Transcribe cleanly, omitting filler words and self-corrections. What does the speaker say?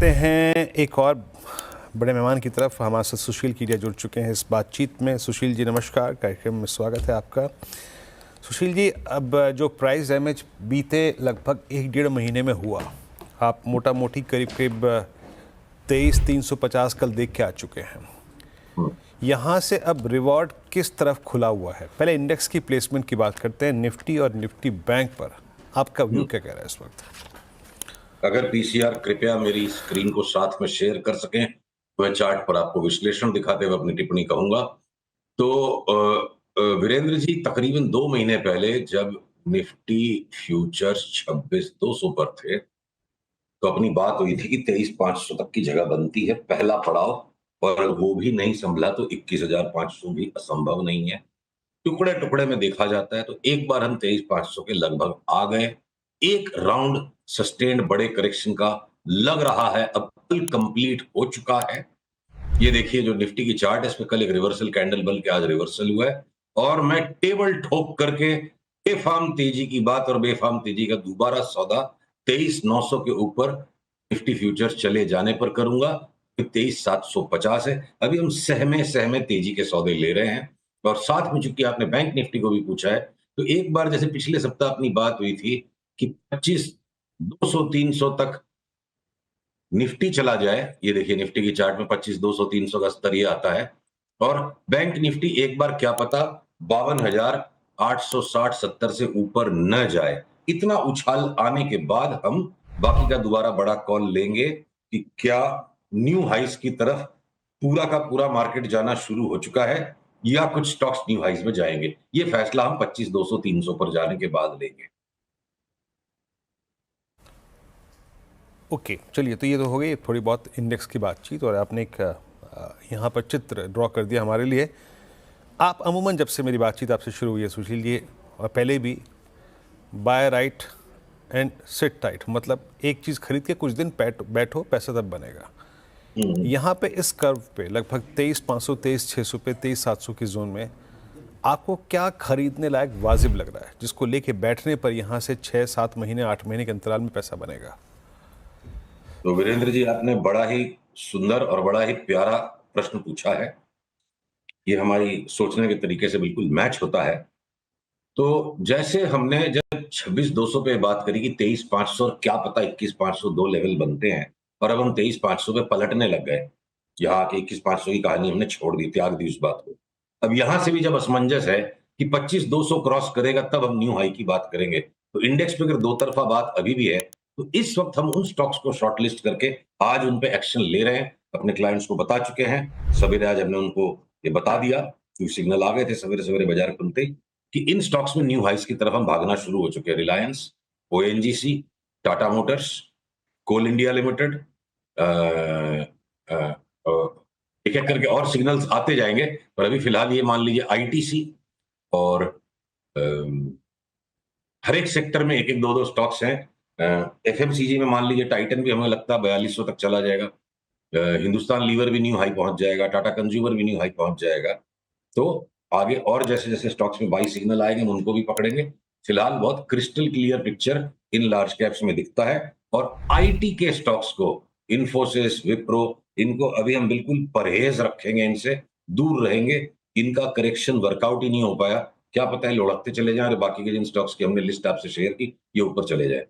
बढ़ते हैं एक और बड़े मेहमान की तरफ। हमारे साथ सुशील कीडिया जुड़ चुके हैं इस बातचीत में। सुशील जी नमस्कार, कार्यक्रम में स्वागत है आपका। सुशील जी, अब जो प्राइस डैमेज बीते लगभग 1-1.5 महीने में हुआ, आप मोटा मोटी करीब करीब 23,350 कल देख के आ चुके हैं। यहाँ से अब रिवॉर्ड किस तरफ खुला हुआ है? पहले इंडेक्स की प्लेसमेंट की बात करते हैं, निफ्टी और निफ्टी बैंक पर आपका व्यू क्या कह रहा है इस वक्त? अगर पीसीआर कृपया मेरी स्क्रीन को साथ में शेयर कर सकें तो मैं चार्ट पर आपको विश्लेषण दिखाते हुए अपनी टिप्पणी कहूंगा। तो वीरेंद्र जी, तकरीबन 2 महीने पहले जब निफ्टी फ्यूचर्स 26,200 पर थे तो अपनी बात हुई थी कि 23,500 तक की जगह बनती है, पहला पड़ाव, और वो भी नहीं संभला तो 21,500 भी असंभव नहीं है। टुकड़े टुकड़े में देखा जाता है तो एक बार हम 23,500 के लगभग आ गए। एक राउंड सस्टेन्ड बड़े करेक्शन का लग रहा है अब फुल कंप्लीट हो चुका है। ये देखिए जो निफ्टी की चार्ट है, इसमें कल एक रिवर्सल कैंडल बन के आज रिवर्सल हुआ है, और मैं टेबल ठोक करके बेफाम तेजी की बात और बेफाम तेजी का दोबारा सौदा 23,900 के ऊपर निफ्टी फ्यूचर चले जाने पर करूंगा। 23,750 है। अभी हम सहमे तेजी के सौदे ले रहे हैं। और साथ में चूंकि आपने बैंक निफ्टी को भी पूछा है, तो एक बार जैसे पिछले सप्ताह अपनी बात हुई थी कि 25,200-300 तक निफ्टी चला जाए, ये देखिए निफ्टी की चार्ट में 25,200-300 का स्तर ये आता है, और बैंक निफ्टी एक बार क्या पता 52,860-70 से ऊपर न जाए। इतना उछाल आने के बाद हम बाकी का दोबारा बड़ा कॉल लेंगे कि क्या न्यू हाइस की तरफ पूरा का पूरा मार्केट जाना शुरू हो चुका है या कुछ स्टॉक्स न्यू हाइस में जाएंगे। ये फैसला हम 25,200-300 पर जाने के बाद लेंगे। ओके, चलिए, तो ये तो हो गई थोड़ी बहुत इंडेक्स की बातचीत, और आपने एक यहाँ पर चित्र ड्रॉ कर दिया हमारे लिए। आप अमूमन जब से मेरी बातचीत आपसे शुरू हुई है सुशील जी, और पहले भी, buy right and sit tight, मतलब एक चीज़ खरीद के कुछ दिन बैठो, पैसा तब बनेगा। यहाँ पे इस कर्व पे लगभग 23,500, 23,600 पे, 23,700 की जोन में आपको क्या खरीदने लायक वाजिब लग रहा है, जिसको लेके बैठने पर यहाँ से 6-7 महीने, 8 महीने के अंतराल में पैसा बनेगा? तो वीरेंद्र जी, आपने बड़ा ही सुंदर और बड़ा ही प्यारा प्रश्न पूछा है। ये हमारी सोचने के तरीके से बिल्कुल मैच होता है। तो जैसे हमने जब 26,200 पे बात करी कि 23,500 और क्या पता 21,500 दो लेवल बनते हैं, और अब हम 23,500 पे पलटने लग गए। यहाँ के 21,500 की कहानी हमने छोड़ दी, त्याग दी उस बात को। अब यहां से भी जब असमंजस है कि 25,200 क्रॉस करेगा तब हम न्यू हाई की बात करेंगे, तो इंडेक्स पे अगर दो तरफा बात अभी भी है, तो इस वक्त हम उन स्टॉक्स को शॉर्टलिस्ट करके आज उन पे एक्शन ले रहे हैं। अपने क्लाइंट्स को बता चुके हैं, सवेरे आज हमने उनको ये बता दिया, क्योंकि सिग्नल आ गए थे सवेरे सवेरे बाजार खुलते ही, कि इन स्टॉक्स में न्यू हाइस की तरफ हम भागना शुरू हो चुके हैं। रिलायंस, ओएनजीसी, टाटा मोटर्स, कोल इंडिया लिमिटेड, एक एक करके और सिग्नल्स आते जाएंगे, पर अभी फिलहाल ये मान लीजिए आईटीसी और हर एक सेक्टर में एक एक दो दो स्टॉक्स हैं। एफएमसीजी में मान लीजिए टाइटन भी हमें लगता है 4200 तक चला जाएगा। हिंदुस्तान लीवर भी न्यू हाई पहुंच जाएगा, टाटा कंज्यूमर भी न्यू हाई पहुंच जाएगा। तो आगे और जैसे जैसे स्टॉक्स में बाई सिग्नल आएंगे हम उनको भी पकड़ेंगे। फिलहाल बहुत crystal clear picture in large caps में दिखता है, और आईटी के स्टॉक्स को, इन्फोसिस, विप्रो, इनको अभी हम बिल्कुल परहेज रखेंगे, इनसे दूर रहेंगे। इनका करेक्शन वर्कआउट ही नहीं हो पाया, क्या पता है लुढ़कते चले जाएं और बाकी के जिन स्टॉक्स की हमने लिस्ट आपसे शेयर की ये ऊपर चले जाए।